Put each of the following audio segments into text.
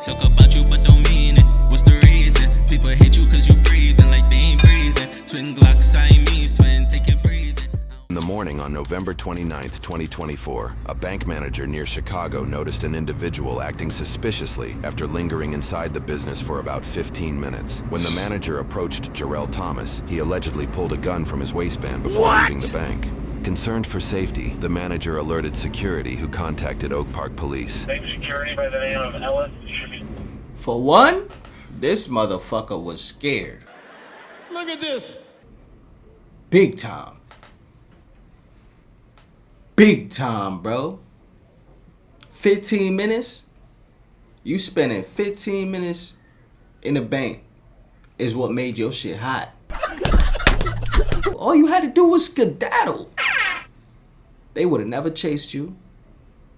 talk about you but don't mean it. What's the reason? People hate you cause you breathing like they ain't breathing. Twin Glock, Siamese twin, take your breathing. In the morning on November 29th, 2024, a bank manager near Chicago noticed an individual acting suspiciously after lingering inside the business for about 15 minutes. When the manager approached Jarrell Thomas, he allegedly pulled a gun from his waistband before leaving the bank. Concerned for safety, the manager alerted security, who contacted Oak Park police. Security by the name of Ellis. For one, this motherfucker was scared. Look at this. Big time. Big time, bro. 15 minutes? You spending 15 minutes in the bank is what made your shit hot. All you had to do was skedaddle. They would have never chased you.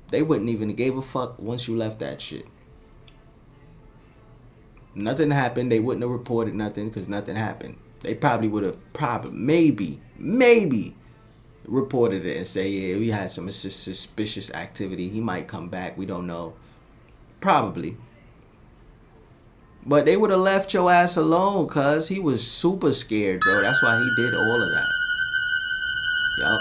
They wouldn't even gave a fuck once you left that shit. Nothing happened. They wouldn't have reported nothing because nothing happened. They probably would have maybe reported it and say, yeah, we had some suspicious activity. He might come back. We don't know. Probably. But they would have left your ass alone, cuz he was super scared, bro. That's why he did all of that. Yup.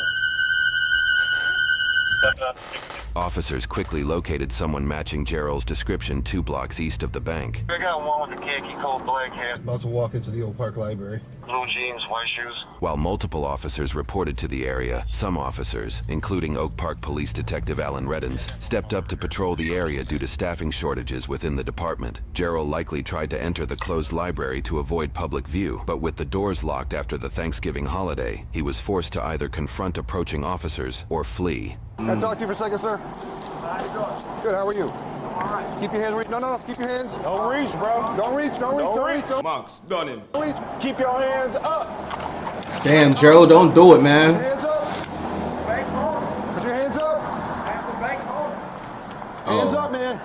Officers quickly located someone matching Jarrell's description 2 blocks east of the bank. I got one with a khaki coat, black hat, About to walk into the Oak Park Library. blue jeans, white shoes. While multiple officers reported to the area, some officers, including Oak Park Police Detective Alan Reddens, stepped up to patrol the area due to staffing shortages within the department. Jarrell likely tried to enter the closed library to avoid public view, but with the doors locked after the Thanksgiving holiday, he was forced to either confront approaching officers or flee. Can I talk to you for a second, sir? How you doing? Good, how are you? All right. Keep your hands, no, keep your hands. Don't reach, bro. Don't reach. Monks, done him. Don't reach. Keep your hands up. Damn, Gerald, don't do it, man. Hands up. Put your hands up. Hands up, man.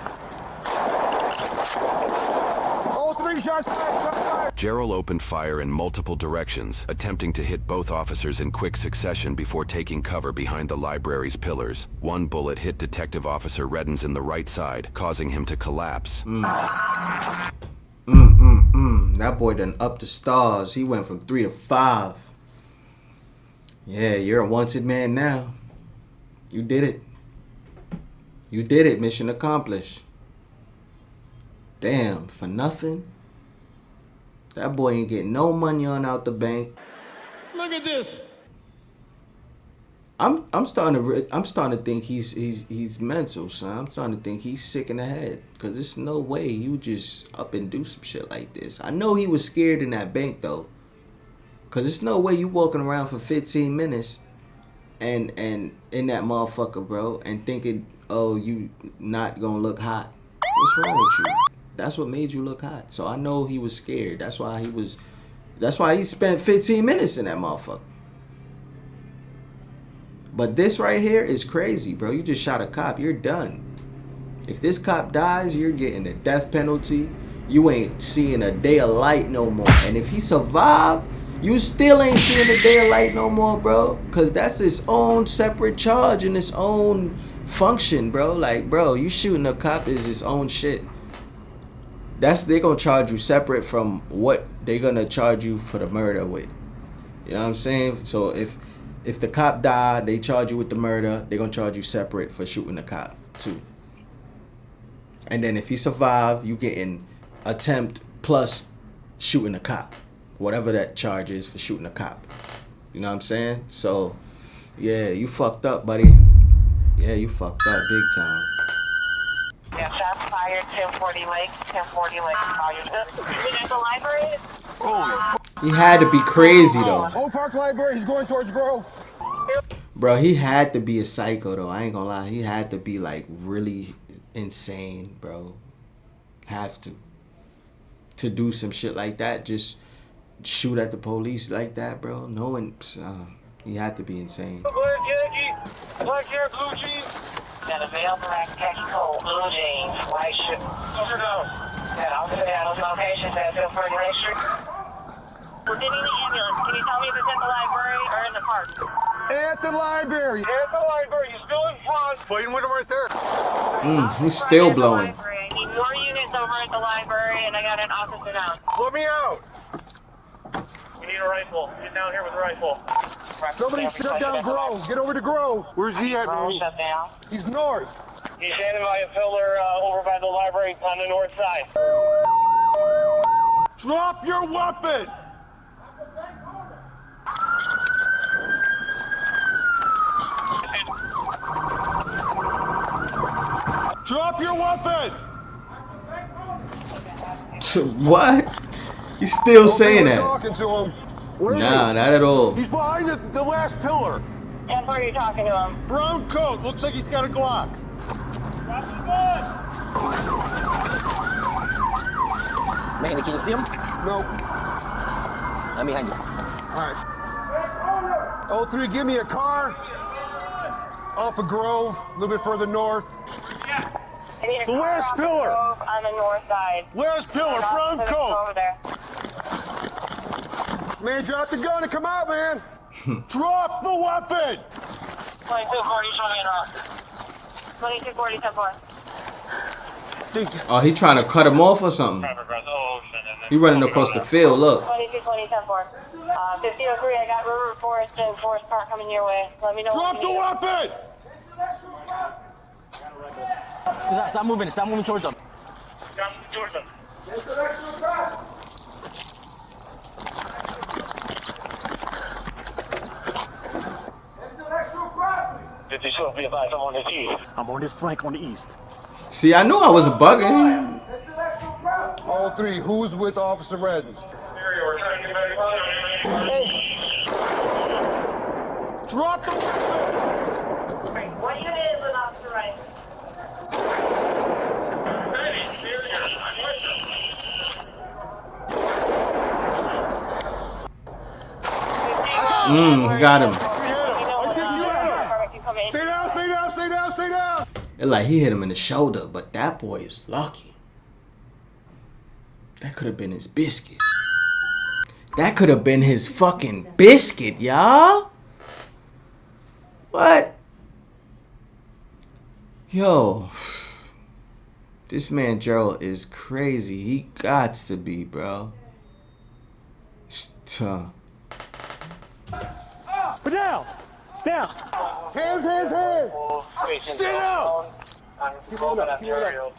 All 3 shots fired. Jarrell opened fire in multiple directions, attempting to hit both officers in quick succession before taking cover behind the library's pillars. One bullet hit Detective Officer Reddens in the right side, causing him to collapse. That boy done up the stars. He went from 3 to 5. Yeah, you're a wanted man now. You did it. You did it. Mission accomplished. Damn, for nothing? That boy ain't getting no money on out the bank. Look at this. I'm starting to think he's mental, son. I'm starting to think he's sick in the head. Cause there's no way you just up and do some shit like this. I know he was scared in that bank though. Cause there's no way you walking around for 15 minutes and in that motherfucker, bro, and thinking, oh, you not gonna look hot. What's wrong with you? That's what made you look hot. So I know he was scared. That's why he spent 15 minutes in that motherfucker. But this right here is crazy, bro. You just shot a cop. You're done. If this cop dies, you're getting the death penalty. You ain't seeing a day of light no more. And if he survived, you still ain't seeing a day of light no more, bro. Because that's its own separate charge and its own function, bro. Like, bro, you shooting a cop is its own shit. They're gonna charge you separate from what they're gonna charge you for the murder with. You know what I'm saying? So if the cop died, they charge you with the murder, they're gonna charge you separate for shooting the cop too. And then if you survive, you getting attempt plus shooting a cop. Whatever that charge is for shooting a cop. You know what I'm saying? So yeah, you fucked up, buddy. Yeah, you fucked up big time. Yeah, shots fired, 1040 Lake, 1040 Lake. You at the library? He had to be crazy though. Oak Park Library, he's going towards Grove. Bro, he had to be a psycho though. I ain't gonna lie. He had to be like really insane, bro. Have to do some shit like that. Just shoot at the police like that, bro. Knowing he had to be insane. Black hair, blue jeans. And a male black khaki coat, blue jeans, white shoes. Over down. And I'll get out of locations at 1040 Lake Street. We're getting the ambulance. Can you tell me if it's at the library or in the park? At the library. At the library. He's still in front. Fighting with him right there. He's still blowing. Need more units over over at the library, and I got an officer now. Let me out. We need a rifle. Get down here with a rifle. Somebody shut down Grove. Get over to Grove. Where's he at? Shut down. He's north. He's standing by a pillar over by the library on the north side. Drop your weapon. Drop your weapon. What? He's still saying We're that. talking to him. Where is Nah, he? not at all. He's behind the last pillar. And where are you talking to him? Brown coat. Looks like he's got a Glock. Man, can you see him? No. I'm behind you. All right. Oh, 03, give me a car. Off of Grove, a little bit further north. I need a The car last off the pillar. Grove on the north side. Last pillar, An brown officer coat. over there. Man, drop the gun and come out, man. Drop the weapon. 2240, show me an off. 2240, 10-4. Oh, he trying to cut him off or something. He running across the field. Look. 2220, 10-4. 5003, I got River Forest and Forest Park coming your way. Let me know. Drop the weapon. Stop moving towards them. Towards them. 52, be advised, I'm on this east. I'm on this flank on the east. See, I knew I was bugging. All 03, who's with Officer Reddens? We're trying to get back. Drop the weapon. What unit is with Officer Wright? Got him. I think you hit him. Stay down, stay down, stay down, stay down. It like he hit him in the shoulder, but that boy is lucky. That could have been his biscuit. That could have been his fucking biscuit, y'all. What? Yo. This man Gerald is crazy. He gots to be, bro. It's tough. But down. Hands, hands, hands. Stay down. Keep it up, keep it up.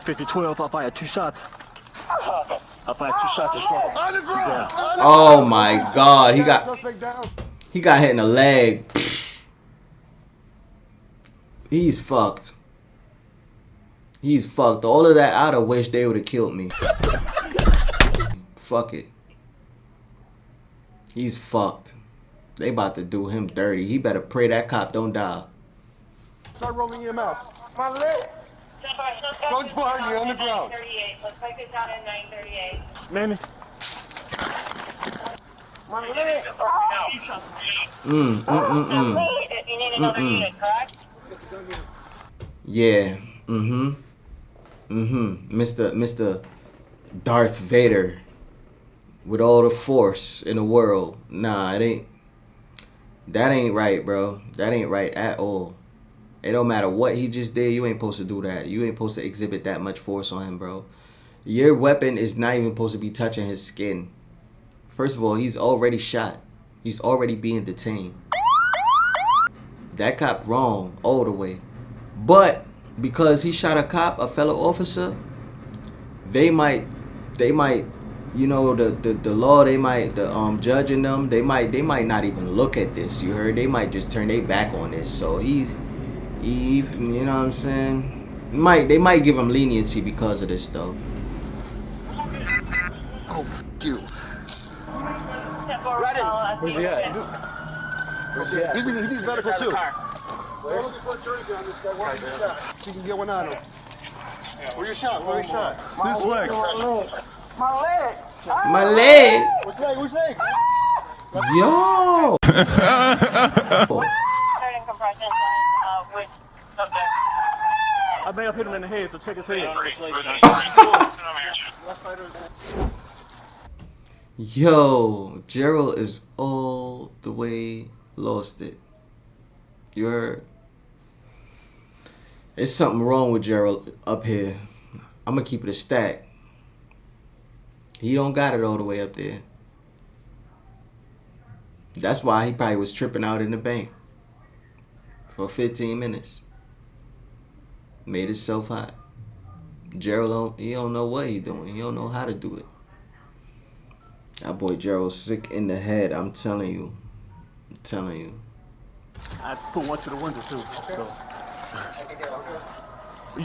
5012, I fired 2 shots. I fired 2 shots and struck him. On the ground. Oh my God, Suspect down. he got hit in the leg. He's fucked. He's fucked. All of that, I'd have wished they would have killed me. Fuck it. He's fucked. They about to do him dirty. He better pray that cop don't die. Start rolling EMS. My lip. Guns behind you on the ground. 938. Looks like it's down at 938. Mammy. My lip. You need another unit, correct? Yeah. Mr. Darth Vader with all the force in the world. Nah, it ain't. That ain't right, bro. That ain't right at all. It don't matter what he just did. You ain't supposed to do that. You ain't supposed to exhibit that much force on him, bro. Your weapon is not even supposed to be touching his skin. First of all, he's already shot. He's already being detained. That cop wrong all the way. But because he shot a cop, a fellow officer, they might, you know, the law, they might, the judging them, they might not even look at this. You heard? They might just turn their back on this. So you know what I'm saying? They might give him leniency because of this though. Oh, you. Where's he at? He needs medical too. We're looking for a tourniquet on this guy. Where you shot? So you can get one on him. Where you shot? Where you shot? This leg. My leg. Which leg? Which leg? Yo. Starting compression with subject. I may have hit him in the head, so check his head. Yo, Gerald is all the way lost it. You heard? There's something wrong with Gerald up here. I'm gonna keep it a stack. He don't got it all the way up there. That's why he probably was tripping out in the bank for 15 minutes. Made himself hot. Gerald he don't know what he doing. He don't know how to do it. That boy Gerald's sick in the head. I'm telling you. I'm telling you. I put one to the window too. So.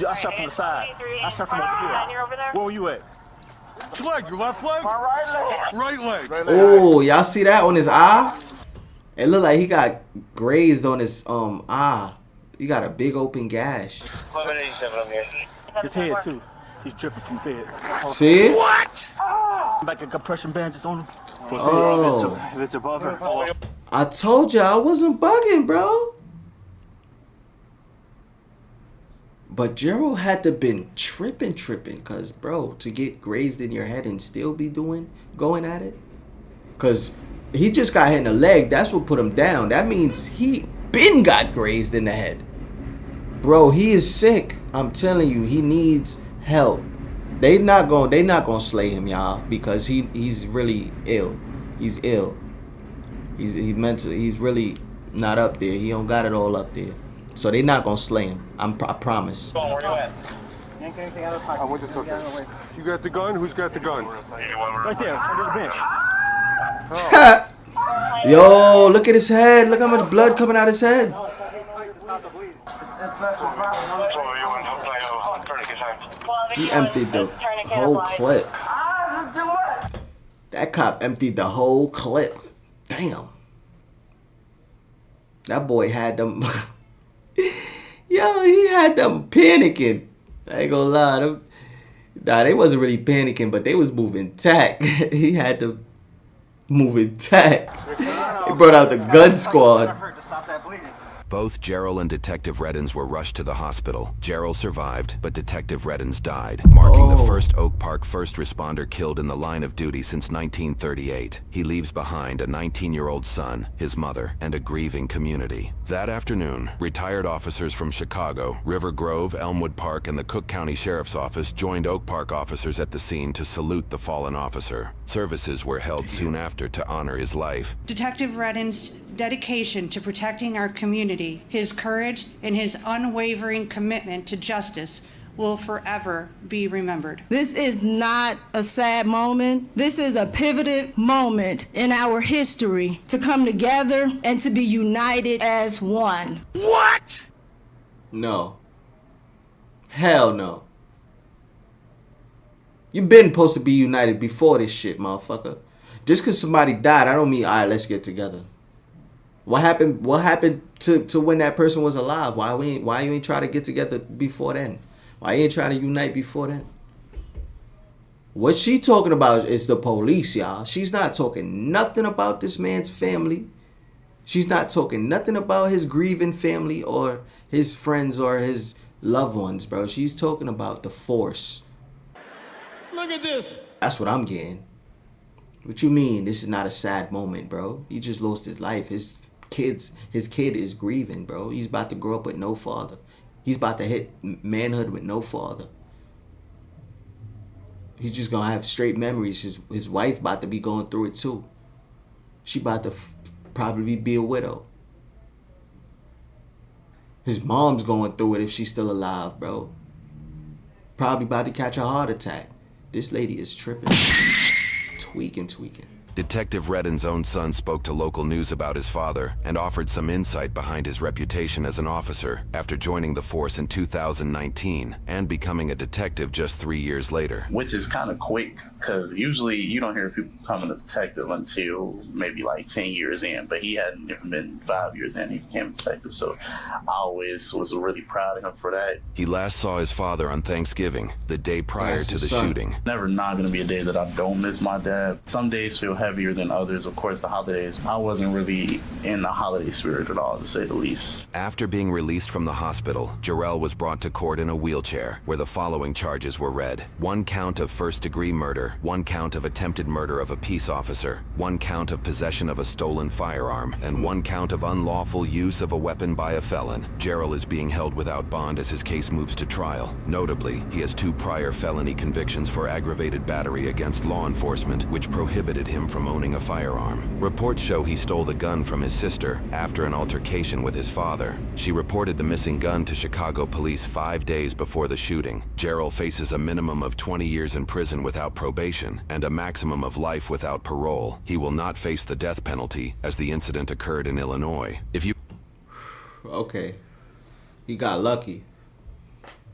I shot from the side. I shot from over here. Where were you at? Which leg? Your left leg? My right leg. Right leg. Oh, y'all see that on his eye? It looked like he got grazed on his eye. He got a big open gash. His head too. He's dripping from his head. See it? What? Back in compression bandages on him. Oh. If it's above her. I told you I wasn't bugging, bro. But Gerald had to been tripping, cause bro, to get grazed in your head and still be going at it, cause he just got hit in the leg. That's what put him down. That means he been got grazed in the head, bro. He is sick. I'm telling you, he needs help. They not gonna slay him, y'all, because he's really ill. He's ill. He's really not up there. He don't got it all up there. So they not gonna slay him. I promise. I want this okay. You got the gun? Who's got the gun? Right there, under the bench. Yo, look at his head. Look how much blood coming out his head. He emptied the whole clip. That cop emptied the whole clip. Damn. That boy had them. Yo, he had them panicking. I ain't gonna lie. They wasn't really panicking, but they was moving tack. He had to move in tack. He brought out the gun squad. Both Gerald and Detective Reddins were rushed to the hospital. Gerald survived, but Detective Reddins died, marking the first Oak Park first responder killed in the line of duty since 1938. He leaves behind a 19-year-old son, his mother, and a grieving community. That afternoon, retired officers from Chicago, River Grove, Elmwood Park, and the Cook County Sheriff's Office joined Oak Park officers at the scene to salute the fallen officer. Services were held soon after to honor his life. Detective Reddin's dedication to protecting our community, his courage, and his unwavering commitment to justice will forever be remembered. This is not a sad moment. This is a pivotal moment in our history to come together and to be united as one. What? No. Hell no. You been supposed to be united before this shit, motherfucker. Just because somebody died, I don't mean, all right, let's get together. What happened to when that person was alive? Why you ain't try to get together before then? Why you ain't trying to unite before then? What she talking about is the police, y'all. She's not talking nothing about this man's family. She's not talking nothing about his grieving family or his friends or his loved ones, bro. She's talking about the force. Look at this. That's what I'm getting. What you mean? This is not a sad moment, bro. He just lost his life. His kid is grieving, bro. He's about to grow up with no father. He's about to hit manhood with no father. He's just gonna have straight memories. His wife about to be going through it too. She about to probably be a widow. His mom's going through it if she's still alive, bro. Probably about to catch a heart attack. This lady is tripping. Tweaking. Detective Reddin's own son spoke to local news about his father and offered some insight behind his reputation as an officer after joining the force in 2019 and becoming a detective just 3 years later. Which is kind of quick, because usually you don't hear people becoming a detective until maybe like 10 years in, but he hadn't even been 5 years in, he became a detective, so I always was really proud of him for that. He last saw his father on Thanksgiving, the day prior to the shooting. Never not going to be a day that I don't miss my dad. Some days feel heavier than others. Of course, the holidays, I wasn't really in the holiday spirit at all, to say the least. After being released from the hospital, Jarrell was brought to court in a wheelchair, where the following charges were read. 1 count of first-degree murder, murder, 1 count of attempted murder of a peace officer, 1 count of possession of a stolen firearm, and 1 count of unlawful use of a weapon by a felon. Gerald is being held without bond as his case moves to trial. Notably, he has 2 prior felony convictions for aggravated battery against law enforcement, which prohibited him from owning a firearm. Reports show he stole the gun from his sister after an altercation with his father. She reported the missing gun to Chicago police 5 days before the shooting. Gerald faces a minimum of 20 years in prison without probation and a maximum of life without parole. He will not face the death penalty as the incident occurred in Illinois. If you... Okay. He got lucky.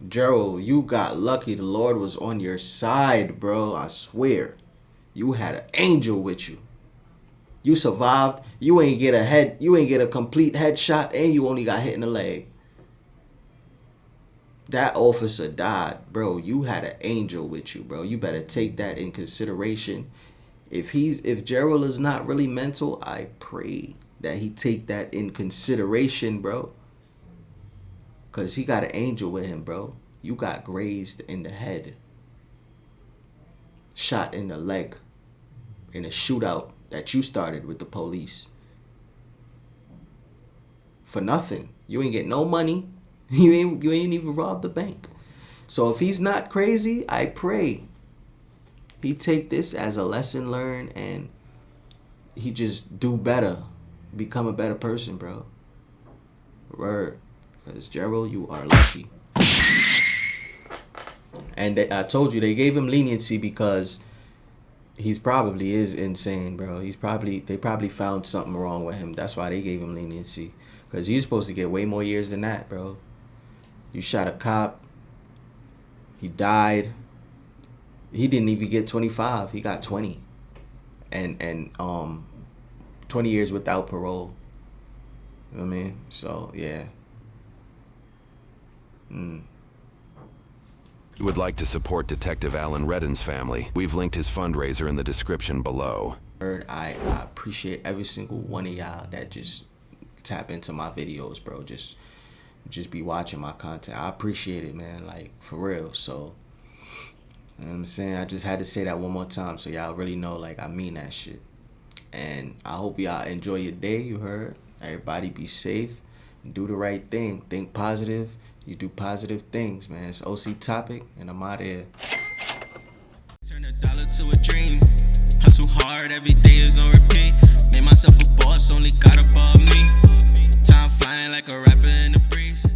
Gerald, you got lucky. The Lord was on your side, bro. I swear. You had an angel with you. You survived. You ain't get a complete headshot, and you only got hit in the leg. That officer died, bro. You had an angel with you, bro. You better take that in consideration. If Gerald is not really mental, I pray that he take that in consideration, bro. Cause he got an angel with him, bro. You got grazed in the head. Shot in the leg. In a shootout that you started with the police. For nothing. You ain't get no money. You ain't even robbed the bank. So if he's not crazy, I pray he take this as a lesson learned and he just do better. Become a better person, bro. Word. Because Gerald, you are lucky. And I told you, they gave him leniency because he's probably is insane, bro. They probably found something wrong with him. That's why they gave him leniency. Because he's supposed to get way more years than that, bro. You shot a cop. He died. He didn't even get 25. He got 20. And 20 years without parole. You know what I mean? So, yeah. would like to support Detective Alan Redden's family, we've linked his fundraiser in the description below. I appreciate every single one of y'all that just tap into my videos, bro. Just be watching my content. I appreciate it, man. Like, for real. So, you know what I'm saying? I just had to say that one more time so y'all really know, like, I mean that shit. And I hope y'all enjoy your day, you heard? Everybody be safe. Do the right thing. Think positive. You do positive things, man. It's OC Topic, and I'm out of here. Turn a dollar to a dream. Hustle hard, every day is on repeat. Made myself a boss, only got above me. Time flying like a rapper in the breeze.